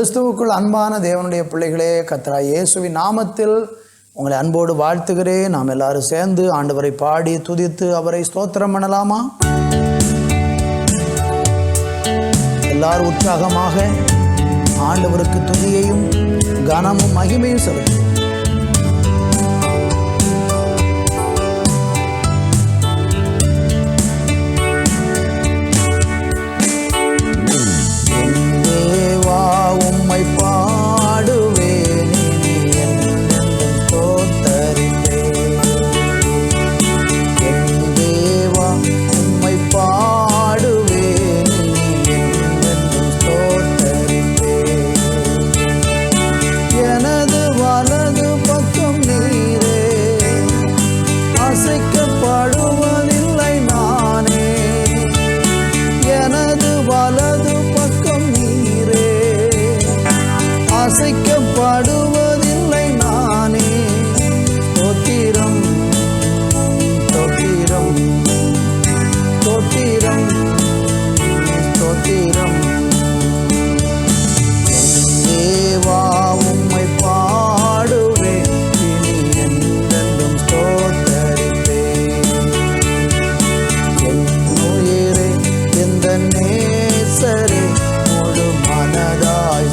கிறிஸ்துவுக்குள் அன்பான தேவனுடைய பிள்ளைகளே, கர்த்தராகிய இயேசுவின் நாமத்தில் உங்களை அன்போடு வாழ்த்துகிறேன். நாம் எல்லாரும் சேர்ந்து ஆண்டவரை பாடி துதித்து அவரை ஸ்தோத்திரம் பண்ணலாமா? எல்லாரும் உற்சாகமாக ஆண்டவருக்கு துதியையும் கனமும் மகிமையும் செலுத்தும். அசைக்கப்படுவதில்லை நானே. ஸ்தோத்திரம் ஸ்தோத்திரம் ஸ்தோத்திரம் ஸ்தோத்திரம். தேவா உம்மை பாடுவேன், இனி என்றென்றும் ஸ்தோத்தரிப்பேன். என் உயிரே, எந்த நேசரே, முழு மனதாய்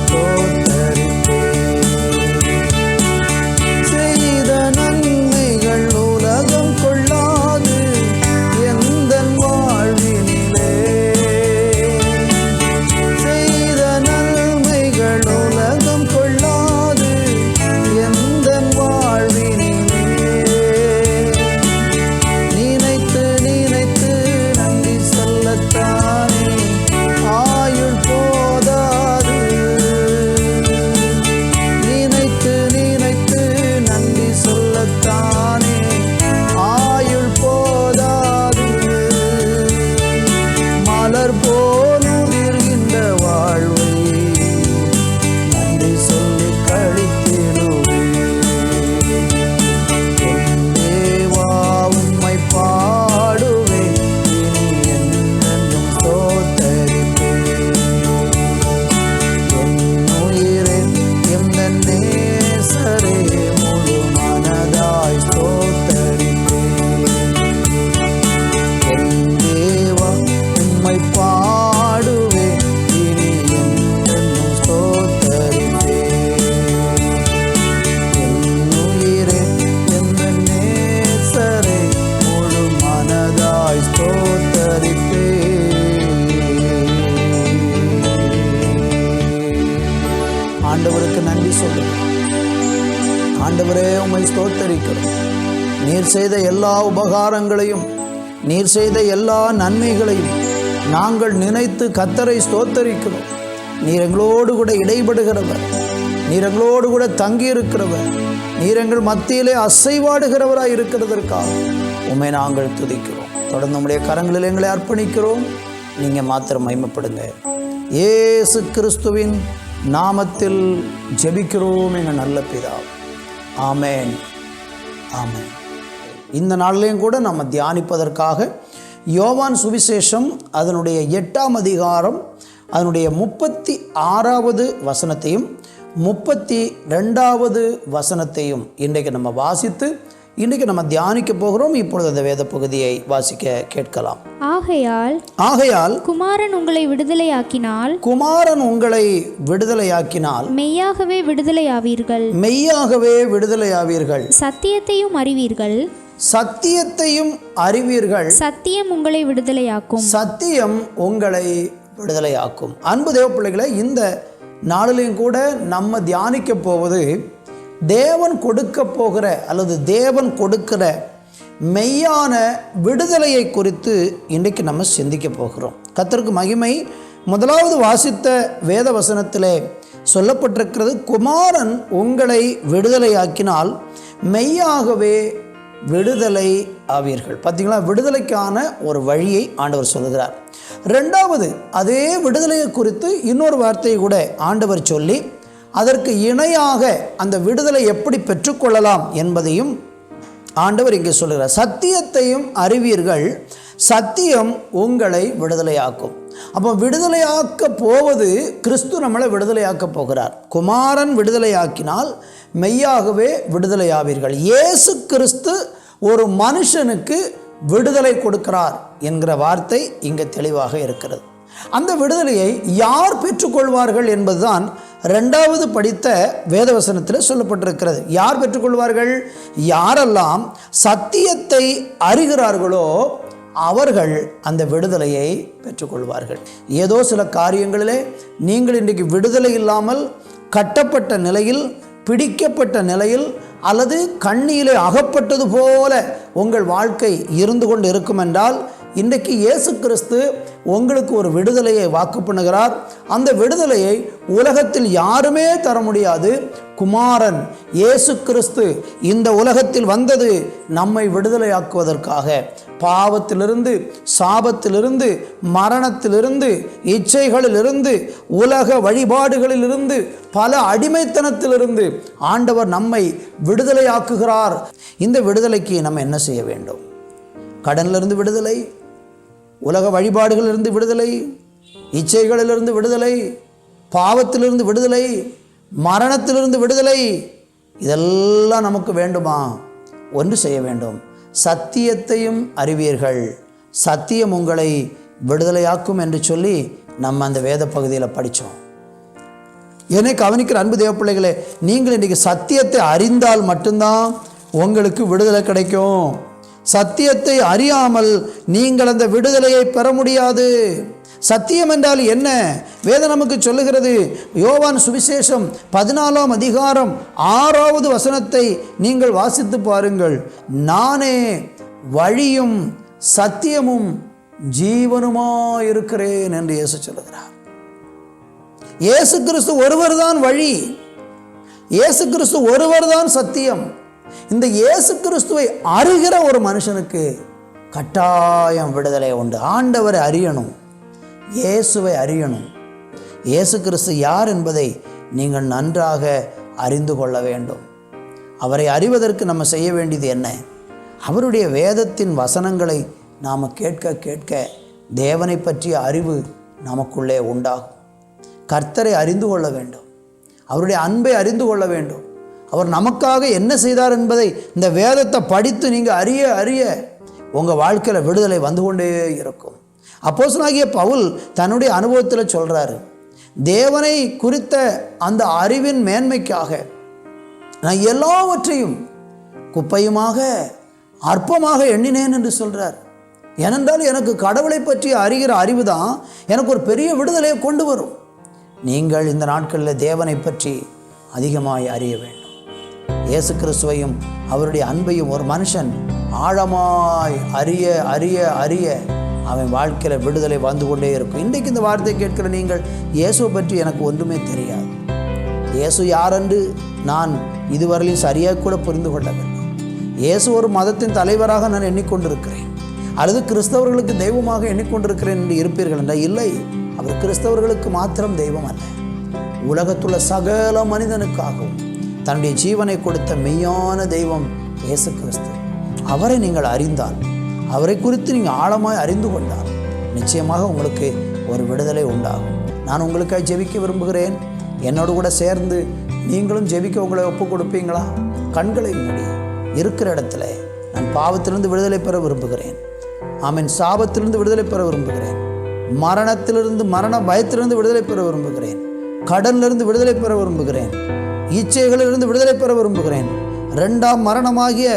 ஆண்டவருக்கு நன்றி சொல்லுங்கள். ஆண்டவரே, உம்மை ஸ்தோத்தரிக்கிறோம். நீர் செய்த எல்லா உபகாரங்களையும், நீர் செய்த எல்லா நன்மைகளையும் நாங்கள் நினைத்து கர்த்தரை ஸ்தோத்தரிக்கிறோம். நீர் எங்களோடு கூட இடைபடுகிறவர், நீர் எங்களோடு கூட தங்கியிருக்கிறவர், நீர் எங்கள் மத்தியிலே அசைவாடுகிறவராய் இருக்கிறதற்காக உம்மை நாங்கள் துதிக்கிறோம். தொடர்ந்து நம்முடைய கரங்களில் எங்களை அர்ப்பணிக்கிறோம். நீங்கள் மாத்திரம் மகிமைப்படுங்க. இயேசு கிறிஸ்துவின் நாமத்தில் ஜெபிக்கிறோம் எங்கள் நல்ல பிதா. ஆமேன் ஆமேன். இந்த நாளிலையும் கூட நம்ம தியானிப்பதற்காக யோவான் சுவிசேஷம் அதனுடைய 8ஆம் அதிகாரம் அதனுடைய 36வது வசனத்தையும் 32வது வசனத்தையும் இன்றைக்கு நம்ம வாசித்து இன்றைக்கு நம்ம தியானிக்க போகிறோம். இப்பொழுது அந்த வேத பகுதியை வாசிக்க கேட்கலாம். ஆகையால் குமாரன் உங்களை விடுதலையாக்கினால் மெய்யாகவே விடுதலையாவீர்கள். சத்தியத்தையும் அறிவீர்கள். சத்தியம் உங்களை விடுதலையாக்கும். அன்பு தேவ பிள்ளைகளை, இந்த நாளிலையும் கூட நம்ம தியானிக்க போவது தேவன் கொடுக்க போகிற அல்லது தேவன் கொடுக்கிற மெய்யான விடுதலையை குறித்து இன்றைக்கு நம்ம சிந்திக்க போகிறோம். கர்த்தருக்கு மகிமை. முதலாவது வாசித்த வேத வசனத்திலே சொல்லப்பட்டிருக்கிறது, குமாரன் உங்களை விடுதலையாக்கினால் மெய்யாகவே விடுதலை ஆவீர்கள். பார்த்தீங்களா, விடுதலைக்கான ஒரு வழியை ஆண்டவர் சொல்லுகிறார். ரெண்டாவது, அதே விடுதலையை குறித்து இன்னொரு வார்த்தையை கூட ஆண்டவர் சொல்லி அதற்கு இணையாக அந்த விடுதலை எப்படி பெற்றுக்கொள்ளலாம் என்பதையும் ஆண்டவர் இங்கே சொல்கிறார். சத்தியத்தையும் அறிவீர்கள், சத்தியம் உங்களை விடுதலையாக்கும். அப்போ விடுதலையாக்க போவது கிறிஸ்து நம்மளை விடுதலையாக்க போகிறார். குமாரன் விடுதலையாக்கினால் மெய்யாகவே விடுதலையாவீர்கள். இயேசு கிறிஸ்து ஒரு மனுஷனுக்கு விடுதலை கொடுக்கிறார் என்கிற வார்த்தை இங்கே தெளிவாக இருக்கிறது. அந்த விடுதலையை யார் பெற்றுக்கொள்வார்கள் என்பதுதான் 2வது படித்த வேதவசனத்தில் சொல்லப்பட்டிருக்கிறது. யார் பெற்றுக்கொள்வார்கள்? யாரெல்லாம் சத்தியத்தை அறிகிறார்களோ அவர்கள் அந்த விடுதலையை பெற்றுக்கொள்வார்கள். ஏதோ சில காரியங்களிலே நீங்கள் இன்றைக்கு விடுதலை இல்லாமல் கட்டப்பட்ட நிலையில், பிடிக்கப்பட்ட நிலையில் அல்லது கண்ணியிலே அகப்பட்டது போல உங்கள் வாழ்க்கை இருந்து கொண்டு இருக்கும் என்றால், இன்றைக்கு இயேசு கிறிஸ்து உங்களுக்கு ஒரு விடுதலையை வாக்கு பண்ணுகிறார். அந்த விடுதலையை உலகத்தில் யாருமே தர முடியாது. குமாரன் இயேசு கிறிஸ்து இந்த உலகத்தில் வந்தது நம்மை விடுதலையாக்குவதற்காக. பாவத்திலிருந்து, சாபத்திலிருந்து, மரணத்திலிருந்து, இச்சைகளிலிருந்து, உலக வழிபாடுகளிலிருந்து, பல அடிமைத்தனத்திலிருந்து ஆண்டவர் நம்மை விடுதலையாக்குகிறார். இந்த விடுதலைக்கு நம்ம என்ன செய்ய வேண்டும்? கடனிலிருந்து விடுதலை, உலக வழிபாடுகளிலிருந்து விடுதலை, இச்சைகளிலிருந்து விடுதலை, பாவத்திலிருந்து விடுதலை, மரணத்திலிருந்து விடுதலை, இதெல்லாம் நமக்கு வேண்டுமா? ஒன்று செய்ய வேண்டும். சத்தியத்தையும் அறிவீர்கள், சத்தியம் உங்களை விடுதலையாக்கும் என்று சொல்லி நம்ம அந்த வேத பகுதியில் படித்தோம். என்னை கவனிக்கிற அன்பு தேவ பிள்ளைகளே, நீங்கள் இன்றைக்கி சத்தியத்தை அறிந்தால் மட்டும்தான் உங்களுக்கு விடுதலை கிடைக்கும். சத்தியத்தை அறியாமல் நீங்கள் அந்த விடுதலையை பெற முடியாது. சத்தியம் என்றால் என்ன? வேதம் நமக்கு சொல்லுகிறது. யோவான் சுவிசேஷம் 14ஆம் அதிகாரம் 6வது வசனத்தை நீங்கள் வாசித்து பாருங்கள். நானே வழியும் சத்தியமும் ஜீவனுமாயிருக்கிறேன் என்று இயேசு சொல்லுகிறார். இயேசு கிறிஸ்து ஒருவர் தான் வழி, இயேசு கிறிஸ்து ஒருவர் தான் சத்தியம். இந்த இயேசு கிறிஸ்துவை அறிகிற ஒரு மனுஷனுக்கு கட்டாயம் விடுதலை உண்டு. ஆண்டவரை அறியணும், இயேசுவை அறியணும். இயேசு கிறிஸ்து யார் என்பதை நீங்கள் நன்றாக அறிந்து கொள்ள வேண்டும். அவரை அறிவதற்கு நம்ம செய்ய வேண்டியது என்ன? அவருடைய வேதத்தின் வசனங்களை நாம் கேட்க கேட்க தேவனை பற்றிய அறிவு நமக்குள்ளே உண்டாகும். கர்த்தரை அறிந்து கொள்ள வேண்டும், அவருடைய அன்பை அறிந்து கொள்ள வேண்டும். அவர் நமக்காக என்ன செய்தார் என்பதை இந்த வேதத்தை படித்து நீங்கள் அறிய அறிய உங்கள் வாழ்க்கையில் விடுதலை வந்து கொண்டே இருக்கும். அப்போஸ்தலனாகிய பவுல் தன்னுடைய அனுபவத்தில் சொல்கிறாரு, தேவனை குறித்த அந்த அறிவின் மேன்மைக்காக நான் எல்லாவற்றையும் குப்பையுமாக அற்பமாக எண்ணினேன் என்று சொல்கிறார். ஏனென்றால் எனக்கு கடவுளை பற்றி அறிகிற அறிவு தான் எனக்கு ஒரு பெரிய விடுதலையை கொண்டு வரும். நீங்கள் இந்த நாட்களில் தேவனை பற்றி அதிகமாய் அறிய வேண்டும். இயேசு கிறிஸ்துவையும் அவருடைய அன்பையும் ஒரு மனுஷன் ஆழமாய் அறிய அறிய அறிய அவன் வாழ்க்கையில் விடுதலை வந்து கொண்டே இருக்கும். இன்றைக்கு இந்த வார்த்தையை கேட்கிற நீங்கள், இயேசுவை பற்றி எனக்கு ஒன்றுமே தெரியாது, இயேசு யாரென்று நான் இதுவரையிலும் சரியாக கூட புரிந்து கொள்ளவில்லை, இயேசு ஒரு மதத்தின் தலைவராக நான் எண்ணிக்கொண்டிருக்கிறேன் அல்லது கிறிஸ்தவர்களுக்கு தெய்வமாக எண்ணிக்கொண்டிருக்கிறேன் என்று இருப்பீர்கள் என்றால், இல்லை, அவர் கிறிஸ்தவர்களுக்கு மாத்திரம் தெய்வம் அல்ல, உலகத்துள்ள சகல மனிதனுக்காகவும் தன்னுடைய ஜீவனை கொடுத்த மெய்யான தெய்வம் இயேசு கிறிஸ்து. அவரை நீங்கள் அறிந்தால், அவரை குறித்து நீங்கள் ஆழமாய் அறிந்து கொண்டால் நிச்சயமாக உங்களுக்கு ஒரு விடுதலை உண்டாகும். நான் உங்களுக்காக ஜெபிக்க விரும்புகிறேன். என்னோடு கூட சேர்ந்து நீங்களும் ஜெபிக்க உங்களை ஒப்புக் கொடுப்பீங்களா? கண்களை மூடி இருக்கிற இடத்துல, நான் பாவத்திலிருந்து விடுதலை பெற விரும்புகிறேன், ஆமென், சாபத்திலிருந்து விடுதலை பெற விரும்புகிறேன், மரணத்திலிருந்து மரண பயத்திலிருந்து விடுதலை பெற விரும்புகிறேன், கடனிலிருந்து விடுதலை பெற விரும்புகிறேன், இச்சைகளிலிருந்து விடுதலை பெற விரும்புகிறேன், 2ஆம் மரணமாகிய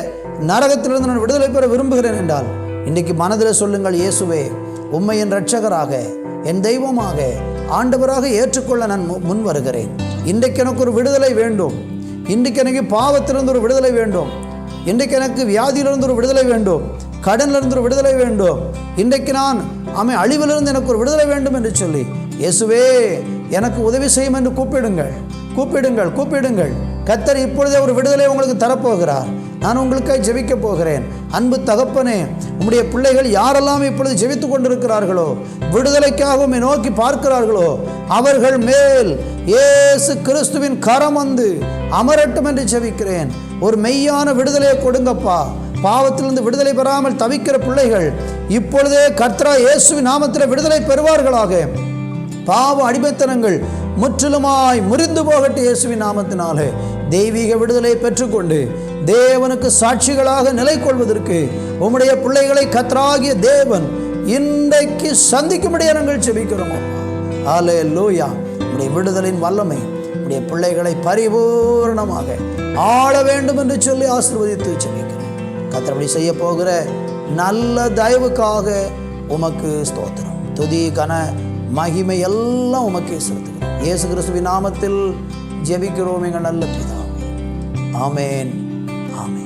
நரகத்திலிருந்து நான் விடுதலை பெற விரும்புகிறேன் என்றால் இன்றைக்கு மனதில் சொல்லுங்கள், இயேசுவே, உம்மை என் இரட்சகராக, என் தெய்வமாக, ஆண்டவராக ஏற்றுக்கொள்ள நான் முன் வருகிறேன். இன்றைக்கு எனக்கு ஒரு விடுதலை வேண்டும், இன்றைக்கு எனக்கு பாவத்திலிருந்து ஒரு விடுதலை வேண்டும், இன்றைக்கு எனக்கு வியாதியிலிருந்து ஒரு விடுதலை வேண்டும், கடனிலிருந்து ஒரு விடுதலை வேண்டும், இன்றைக்கு நான் அழிவிலிருந்து எனக்கு ஒரு விடுதலை வேண்டும் என்று சொல்லி, இயேசுவே எனக்கு உதவி செய்யும் என்று கூப்பிடுங்கள், கூப்பிடுங்கள், கூப்பிடுங்கள். கர்த்தர் இப்பொழுதே ஒரு விடுதலை உங்களுக்கு தரப்போகிறார். நான் உங்களுக்காக ஜெபிக்க போகிறேன். அன்பு தகப்பனே, உம்முடைய பிள்ளைகள் யாரெல்லாம் இப்பொழுது ஜெபித்து கொண்டிருக்கிறார்களோ, விடுதலைக்காக நோக்கி பார்க்கிறார்களோ, அவர்கள் மேல் இயேசு கிறிஸ்துவின் கரம் வந்து அமரட்டும் என்று ஜெபிக்கிறேன். ஒரு மெய்யான விடுதலையை கொடுங்கப்பா. பாவத்திலிருந்து விடுதலை பெறாமல் தவிக்கிற பிள்ளைகள் இப்பொழுதே கர்த்தராகிய இயேசுவின் நாமத்தில் விடுதலை பெறுவார்களாக. பாவ அடிமைத்தனங்கள் முற்றிலுமாய் முறிந்து போகட்டும் இயேசுவின் நாமத்தினாலே. தெய்வீக விடுதலை பெற்றுக்கொண்டு தேவனுக்கு சாட்சிகளாக நிலை கொள்வதற்கு உம்முடைய பிள்ளைகளை கர்த்தராகிய தேவன் இன்றைக்கு சந்திக்கும்படியா நாங்கள் ஜெபிக்கிறோம். அல்லேலூயா. உம்முடைய விடுதலின் வல்லமை உம்முடைய பிள்ளைகளை பரிபூர்ணமாக ஆள வேண்டும் என்று சொல்லி ஆசீர்வதித்து ஜெபிக்கிறோம். கர்த்தர் செய்ய போகிற நல்ல தயவுக்காக உமக்கு ஸ்தோத்திரம். துதி கன மகிமை எல்லாம் உமக்கே செலுத்துகிறோம். இயேசு கிறிஸ்துவின் நாமத்தில் ஜெபிக்கிறோம் எங்கள் நல்ல பிதாவே. ஆமென். ஆமென்.